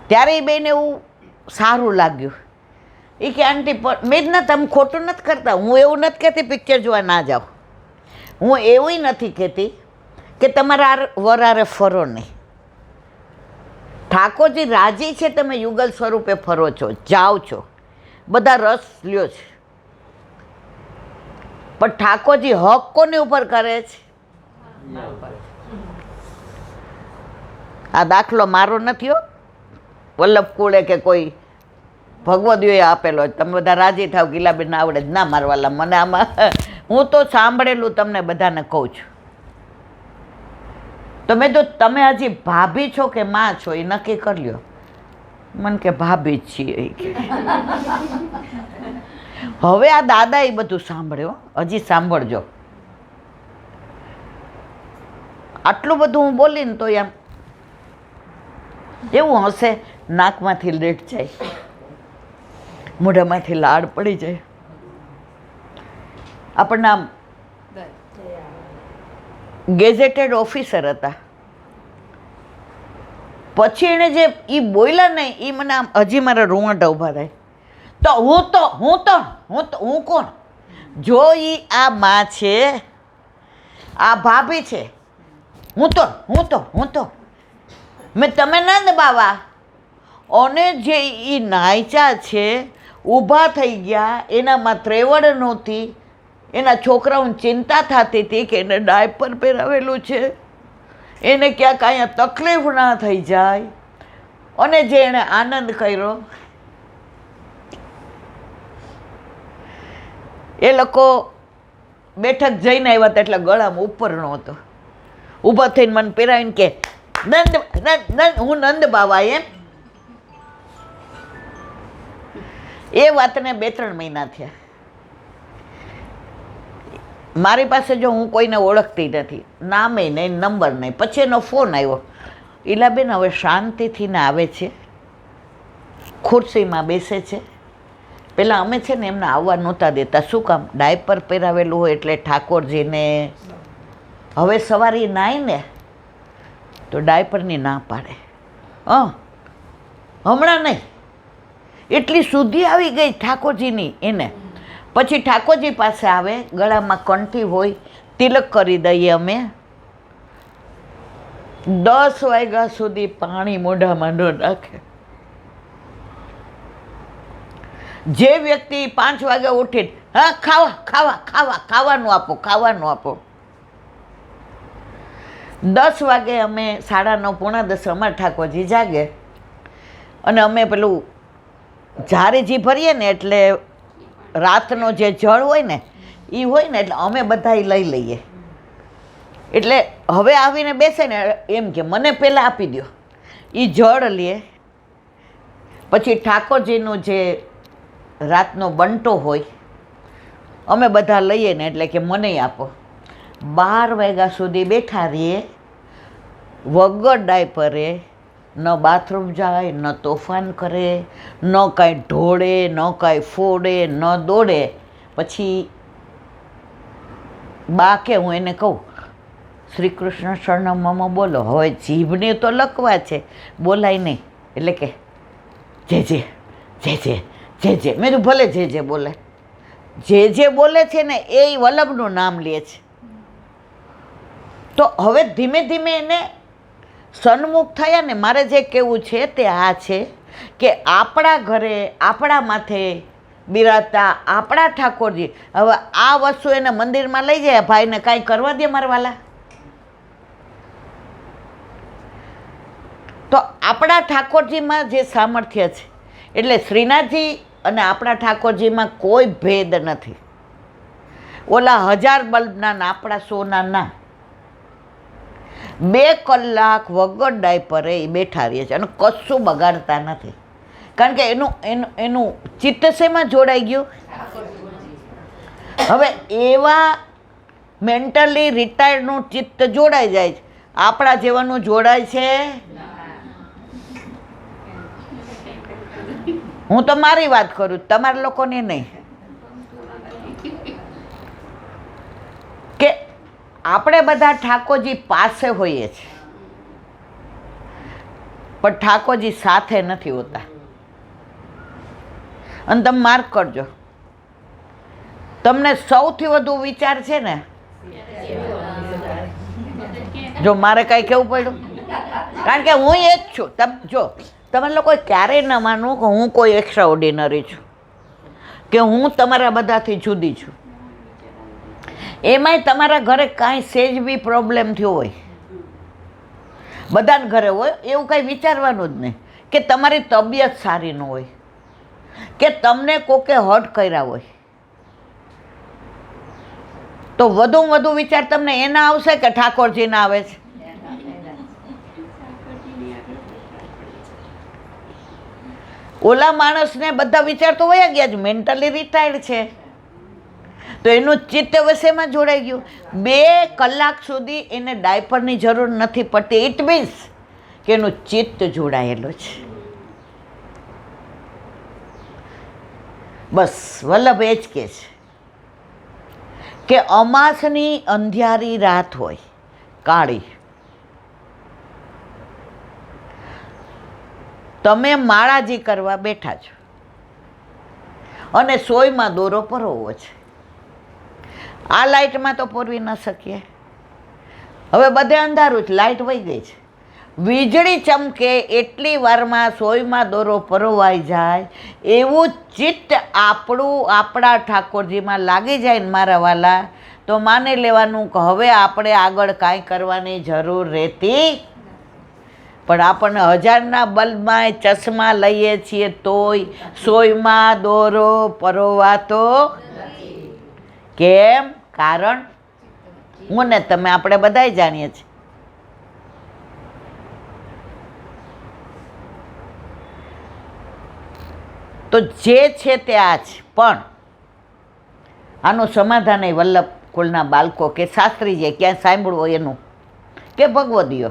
ત્યારે એ બેને એવું સારું લાગ્યું. એ કે આંટી મેં જ ના તમે ખોટું નથી કરતા. હું એવું નથી કહેતી પિક્ચર જોવા ના જાઓ. હું એવું નથી કહેતી કે તમારા વરારે ફરો નહીં. ઠાકોરજી રાજી છે તમે યુગલ સ્વરૂપે ફરો છો, જાઓ છો, બધા રસ લ્યો છે, પણ ઠાકોરજી હક કોની ઉપર કરે છે? આ દાખલો મારો નથી હો, વલ્લભ કુળે કે કોઈ ભગવદીઓએ આપેલો. તમે બધા રાજી થાવ ગીલાબેન આવડે જ ના મારવાલા મને આમાં. હું તો સાંભળેલું તમને બધાને કહું છું. તમે તો તમે હજી ભાભી છો કે માં છો એ નક્કી કરી લ્યો. મને કે ભાભી જ છીએ એ કે. હવે આ દાદા એ બધું સાંભળ્યો, હજી સાંભળજો. આટલું બધું હું બોલીને તો એમ એવું હશે નાકમાંથી લેટ જાય, મોઢામાંથી લાળ પડી જાય. આપણને આમ ગેઝેટેડ ઓફિસર હતા. પછી એણે જે એ બોલ્યા નહીં એ મને આમ હજી મારા રૂંવાટા ઊભા થાય. તો હું કોણ? જો એ આ માં છે, આ ભાભી છે, હું તો મેં તમે ના દબાવા. અને જે એ નાયચા છે, ઊભા થઈ ગયા, એનામાં ત્રેવડ નહોતી. એના છોકરાઓને ચિંતા થતી હતી કે એને ડાયપર પહેરાવેલું છે, એને ક્યાંક અહીંયા તકલીફ ના થઈ જાય. અને જે એણે આનંદ કર્યો, એ લોકો બેઠક જઈને આવ્યા હતા એટલે ગળામાં ઉપર નહોતો. ઊભા થઈને મને પહેરાવીને કે હું નંદ બાવા એમ. એ વાતને 2-3 મહિના થયા. મારી પાસે જો હું કોઈને ઓળખતી નથી, નામે નહીં, નંબર નહીં. પછી એનો ફોન આવ્યો, ઈલાબેન હવે શાંતિથી ને આવે છે, ખુરશીમાં બેસે છે. પહેલાં અમે છે ને એમને આવવા નહોતા દેતા. શું કામ? ડાયપર પહેરાવેલું હોય એટલે ઠાકોરજીને. હવે સવારે નાય ને તો ડાયપરની ના પાડે. હમણાં નહીં, એટલી શુદ્ધિ આવી ગઈ ઠાકોરજીની એને. પછી ઠાકોરજી પાસે આવે, ગળામાં કંઠી હોય, તિલક કરી દઈએ અમે. 10 વાગ્યા સુધી પાણી મોઢામાં ન નાખે. જે વ્યક્તિ 5 વાગે ઉઠીને હા ખાવાનું આપો. 10 વાગે અમે 9:30 પોણા 10 અમારા ઠાકોરજી જાગે. અને અમે પેલું ઝારીજી ભરીએ ને એટલે રાતનો જે જળ હોય ને એ હોય ને એટલે અમે બધા લઈ લઈએ. એટલે હવે આવીને બેસે ને એમ કે મને પહેલાં આપી દો. એ જળ લે. પછી ઠાકોરજીનું જે રાતનો બંટો હોય અમે બધા લઈએ ને એટલે કે મને આપો. 12 વાગ્યા સુધી બેઠા રહીએ વગર ડાયપરે. ન બાથરૂમ જાય, ન તોફાન કરે, ન કાંઈ ઢોળે, ન કાંઈ ફોડે, ન દોડે. પછી બા કે હું એને કહું શ્રી કૃષ્ણ શરણમમાં બોલો. હવે જીભને તો લખવા છે, બોલાય નહીં. એટલે કે જે મેં તો ભલે જે બોલે. જે બોલે છે ને એ વલ્લભનું નામ લે છે. તો હવે ધીમે ધીમે એને સન્મુખ થયા ને. મારે જે કહેવું છે તે આ છે કે આપણા ઘરે આપણા માથે બિરાજતા આપણા ઠાકોરજી. હવે આ વસ્તુ એને મંદિરમાં લઈ જાય, ભાઈને કાંઈ કરવા દે મારા વાલા. તો આપણા ઠાકોરજીમાં જે સામર્થ્ય છે, એટલે શ્રીનાથજી અને આપણા ઠાકોરજીમાં કોઈ ભેદ નથી. ઓલા 1000 બલ્બના ને આપણા 100ના ના. 2 કલાક વગર ડાયપરે એ બેઠા રહે છે અને કશું બગાડતા નથી. કારણ કે એનું ચિત્ત શેમાં જોડાઈ ગયું? હવે એવા મેન્ટલી રિટાયર્ડનું ચિત્ત જોડાઈ જાય છે, આપણા જેવાનું જોડાય છે. હું તો મારી વાત કરું, તમારા લોકોને નહીં. કે આપણે બધા ઠાકોરજી પાસે હોઈએ છીએ, પણ ઠાકોરજી સાથે નથી હોતા. અને તમે માર્ક કરજો, તમને સૌથી વધુ વિચાર છે ને, જો મારે કાંઈ કહેવું પડ્યું, કારણ કે હું એ જ છું. જો તમે લોકો ક્યારેય ન માનો કે હું કોઈ એક્સ્ટ્રા ઓર્ડિનરી છું, કે હું તમારા બધાથી જુદી છું. એમાંય તમારા ઘરે કાંઈ સેજ બી પ્રોબ્લેમ થયો હોય, બધાને ઘરે હોય, એવું કાંઈ વિચારવાનું જ નહીં કે તમારી તબિયત સારી ન હોય, કે તમને કોકે હર્ટ કર્યા હોય, તો વધુમાં વધુ વિચાર તમને એના આવશે કે ઠાકોરજીના આવે છે? ઓલા માણસને બધા વિચાર તો વયા ગયા જ, મેન્ટલી રિટાયર્ડ છે, તો એનું ચિત્ત વશેમાં જોડાઈ ગયું. 2 કલાક સુધી એને ડાયપરની જરૂર નથી પડતી. ઇટ મીન્સ કે એનું ચિત્ત જોડાયેલું છે. બસ વલ્લભ એ જ કહે છે કે અમાસની અંધિયારી રાત હોય, કાળી, તમે માળાજી કરવા બેઠા છો અને સોયમાં દોરો પરોવો છે. આ લાઇટમાં તો પોરવી ન શકીએ. હવે બધે અંધારું છે, લાઇટ વહી ગઈ છે, વીજળી ચમકે એટલી વારમાં સોયમાં દોરો પરોવાઈ જાય, એવું ચિત્ત આપણું આપણા ઠાકોરજીમાં લાગી જાય ને મારા વાલા, તો માની લેવાનું કે હવે આપણે આગળ કાંઈ કરવાની જરૂર રહેતી. પણ આપણને 1000ના બલ્બમાં ચશ્મા લઈએ છીએ તોય સોયમાં દોરો પરોવાતો કેમ? કારણ હું ને તમે આપણે બધાય જાણીએ છીએ. તો જે છે તે આ છે. પણ આનું સમાધાન એ વલ્લભ કુળના બાળકો કે શાસ્ત્રીજીએ ક્યાં સાંભળવું હોય એનું, કે ભગવદીઓ,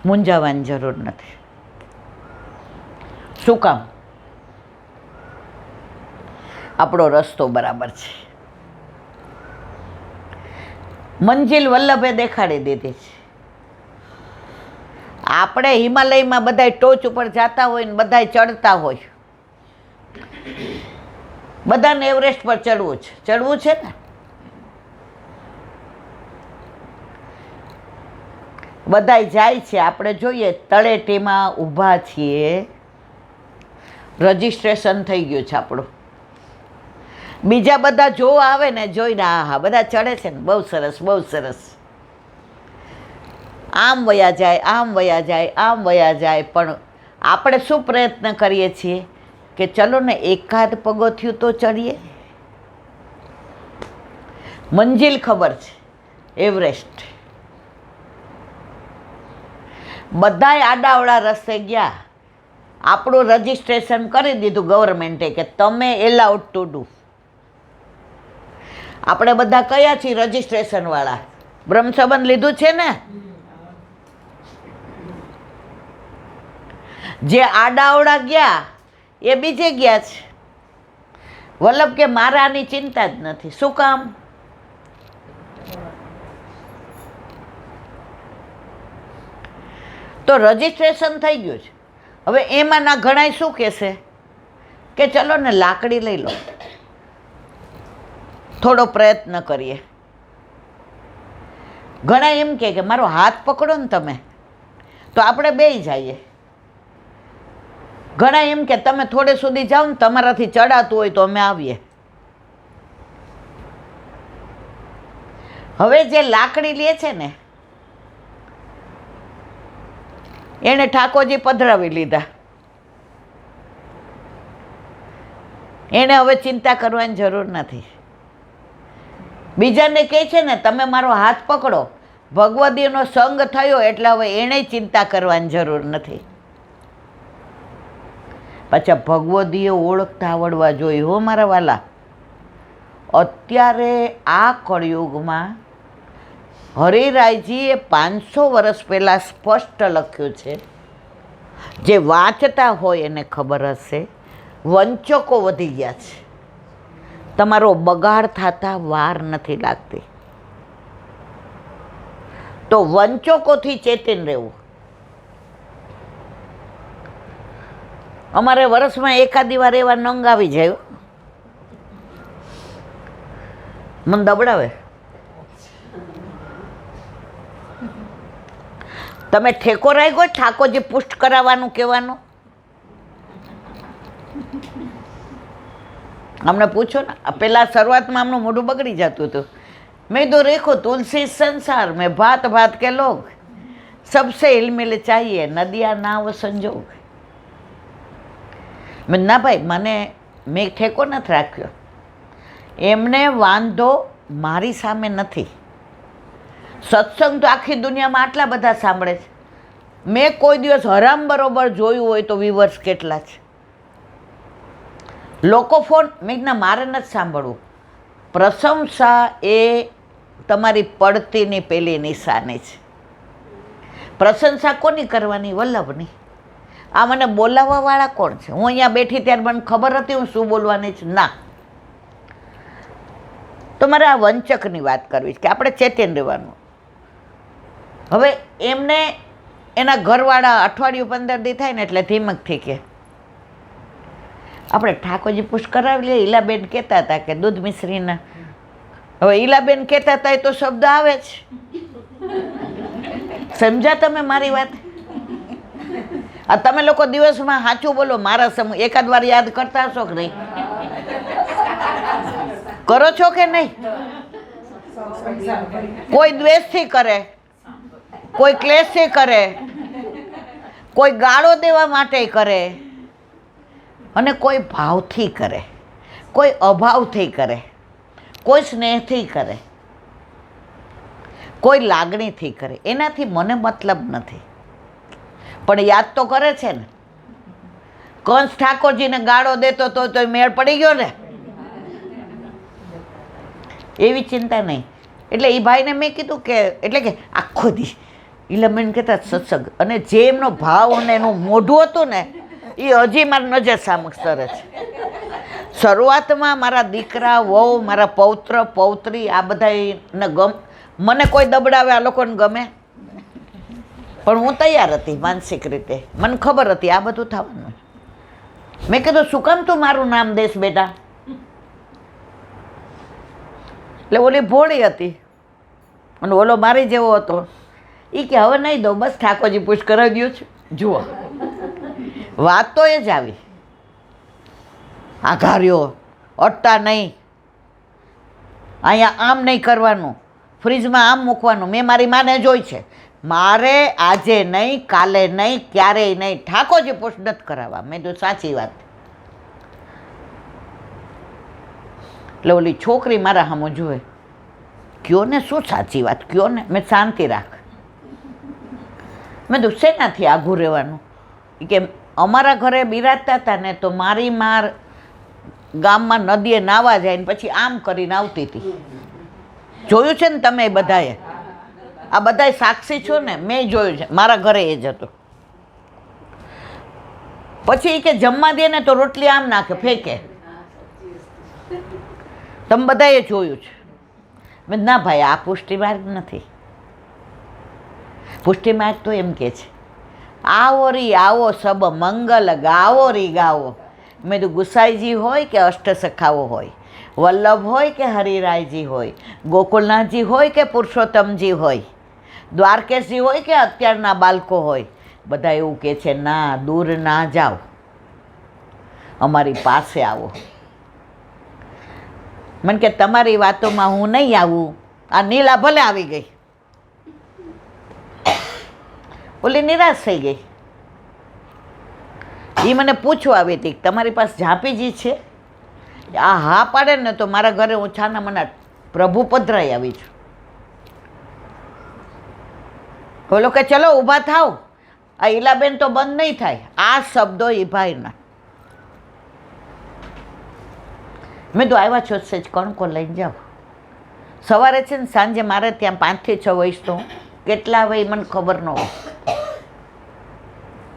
મૂંઝાવાની જરૂર નથી. શું કામ? આપણો રસ્તો બરાબર છે. મંજિલ વલ્લભે દેખાડી દીધી છે. આપણે હિમાલયમાં બધાય ટોચ ઉપર જતા હોય ને બધાય ચડતા હોય, બધાને એવરેસ્ટ પર ચડવું છે, ચડવું છે ને? બધાય જાય છે, આપણે જોઈએ તળેટીમાં ઊભા છીએ, રજિસ્ટ્રેશન થઈ ગયું છે આપણું. બીજા બધા જોવા આવે ને, જોઈને હા બધા ચડે છે ને, બહુ સરસ બહુ સરસ, આમ વયા જાય આમ વયા જાય આમ વયા જાય. પણ આપણે શું પ્રયત્ન કરીએ છીએ કે ચલો ને એકાદ પગથિયું તો ચડીએ. મંજિલ ખબર છે, એવરેસ્ટ. બધાય આડાવડા રસ્તે ગયા, આપણું રજિસ્ટ્રેશન કરી દીધું ગવર્મેન્ટે કે તમે એલાઉડ ટુ ડુ. આપણે બધા કયા છીએ રજિસ્ટ્રેશન વાળા? બ્રહ્મ સંબંધ લીધું છે ને? જે આડાવડા ગયા એ બીજે ગયા છે. વલ્લભ કે મારે આની ચિંતા જ નથી. શું કામ? તો રજિસ્ટ્રેશન થઈ ગયું છે. હવે એમાંના ઘણાય શું કહેશે કે ચલો ને લાકડી લઈ લો, થોડો પ્રયત્ન કરીએ. ઘણા એમ કે મારો હાથ પકડો ને તમે, તો આપણે બેય જઈએ. ઘણા એમ કે તમે થોડે સુધી જાઓ ને, તમારાથી ચડાતું હોય તો અમે આવીએ. હવે જે લાકડી લે છે ને, એણે ઠાકોરજી પધરાવી લીધા. એણે હવે ચિંતા કરવાની જરૂર નથી. બીજાને કહે છે ને તમે મારો હાથ પકડો, ભગવદીનો સંગ થયો એટલે હવે એણે ચિંતા કરવાની જરૂર નથી. પાછા ભગવદીએ ઓળખતા આવડવા જોઈએ હો મારા વાલા. અત્યારે આ કળયુગમાં હરિરાયજીએ 500 વર્ષ પહેલાં સ્પષ્ટ લખ્યું છે, જે વાંચતા હોય એને ખબર હશે, વંચકો વધી ગયા છે, તમારો બગાડ થતા વાર નથી લાગતી. તો વંચકોથી ચેતન રહેવું. અમારે વર્ષમાં એકાદી વાર એવા નંગ આવી જાય, મને દબડાવે. તમે ઠેકો રાખ્યો ઠાકોરજી પુષ્ટ કરાવવાનું કહેવાનું? અમને પૂછો ને, પહેલાં શરૂઆતમાં આમનું મોઢું બગડી જતું હતું. મેં તો રેખો તુલસી સંસાર મેં ભાત ભાત કે લોગ સબસે હિલમિલ ચાહીએ નદિયા નાવ સંજોગ. મેં ના ભાઈ, મેં ઠેકો નથી રાખ્યો. એમને વાંધો મારી સામે નથી. સત્સંગ તો આખી દુનિયામાં આટલા બધા સાંભળે છે. મેં કોઈ દિવસ હરામ બરોબર જોયું હોય તો વ્યુઅર્સ કેટલા છે. લોકો ફોન મેં ના મારે નથી સાંભળવું. પ્રશંસા એ તમારી પડતીની પેલી નિશાની છે. પ્રશંસા કોની કરવાની? વલ્લભની. આ મને બોલાવવાવાળા કોણ છે? હું અહીંયા બેઠી ત્યારે મને ખબર હતી હું શું બોલવાની છે? ના. તો મારે આ વંચકની વાત કરવી છે કે આપણે ચેતન રહેવાનું. હવે એમને એના ઘરવાળા અઠવાડિયું 15 દી થાય ને એટલે ધીમકથી કે આપણે ઠાકોરજી પુષ્ટ કરાવી લઈએ. ઈલાબેન કહેતા હતા કે દૂધ મિશ્રીના. હવે ઈલાબેન કહેતા હતા એ તો શબ્દ આવે જ. સમજ્યા તમે મારી વાત? આ તમે લોકો દિવસમાં સાચું બોલો, મારા એકાદ વાર યાદ કરતા હશો કે નહીં? કરો છો કે નહીં? કોઈ દ્વેષથી કરે, કોઈ ક્લેશથી કરે, કોઈ ગાળો દેવા માટે કરે, અને કોઈ ભાવથી કરે, કોઈ અભાવથી કરે, કોઈ સ્નેહથી કરે, કોઈ લાગણીથી કરે. એનાથી મને મતલબ નથી, પણ યાદ તો કરે છે ને. કંસ ઠાકોરજીને ગાળો દેતો તો મેળ પડી ગયો ને. એવી ચિંતા નહીં. એટલે એ ભાઈને મેં કીધું કે એટલે કે આખો દી ઈલાબેન કહેતા સત્સંગ, અને જે એમનો ભાવ અને એનું મોઢું હતું ને એ હજી મારી નજર સામે સરે છે. શરૂઆતમાં મારા દીકરા વહુ, મારા પૌત્ર પૌત્રી આ બધાને મને કોઈ દબડાવે આ લોકોને ગમે, પણ હું તૈયાર હતી માનસિક રીતે. મને ખબર હતી આ બધું થવાનું. મેં કીધું શું કામ તું મારું નામ દેશ બેટા? એટલે ઓલી ભોળી હતી અને ઓલો મારી જેવો હતો. એ કે હવે નહીં દઉં, બસ ઠાકોરજી પુષ્ટ કરાવી દઉં છું. જુઓ, વાત તો એ જ આવી. આઘાર્યો અટ્ટા નહીં, અહીંયા આમ નહીં કરવાનું, ફ્રીજમાં આમ મૂકવાનું. મેં મારી માને જોઈ છે. મારે આજે નહીં, કાલે નહીં, ક્યારેય નહીં ઠાકોરજી પુષ્ટ નથી કરાવવા. મેં તો સાચી વાત. એટલે ઓલી છોકરી મારા સામે જુએ, કયો ને શું સાચી વાત, કયો ને. મેં શાંતિ રાખ. મેં તો શેનાથી આઘું રહેવાનું? કે અમારા ઘરે બિરાજતા હતા ને તો મારી માર ગામમાં નદીએ નાવા જાય ને પછી આમ કરીને આવતી હતી. જોયું છે ને તમે બધાએ? આ બધાય સાક્ષી છો ને, મેં જોયું છે. મારા ઘરે એ જ હતું. પછી કે જમવા દે ને તો રોટલી આમ નાખે, ફેંકે. તમે બધાએ જોયું છે. મેં ના ભાઈ, આ પુષ્ટિ માર્ગ નથી. પુષ્ટિ માર્ગ તો એમ કે છે આવો રી આવો સબ મંગલ ગાવો રી ગાવો. મેં તો ગુસાઈજી હોય કે અષ્ટસખાઓ હોય, વલ્લભ હોય કે હરિરાયજી હોય, ગોકુલનાથજી હોય કે પુરુષોત્તમજી હોય, દ્વારકેશજી હોય કે અત્યારના બાળકો હોય, બધા એવું કહે છે ના, દૂર ના જાઓ, અમારી પાસે આવો. મને કે તમારી વાતોમાં હું નહીં આવું. આ નીલા ભલે આવી ગઈ, ઓલી નિરાશ થઈ ગઈ. એ મને પૂછવા આવી હતી તમારી પાસે ઝાંપીજી છે? આ હા પાડે ને તો મારા ઘરે હું છાના મના પ્રભુ પધરાઈ આવી છું. બોલો કે ચલો ઊભા થાવ, આ ઈલાબેન તો બંધ નહીં થાય. આ શબ્દો એ ભાઈના. મેં તો આવ્યા છો સેજ કણકો લઈને જાઓ. સવારે છે ને સાંજે મારે ત્યાં 5 થી 6 વયસ તો કેટલા હોય મને ખબર ન હોય.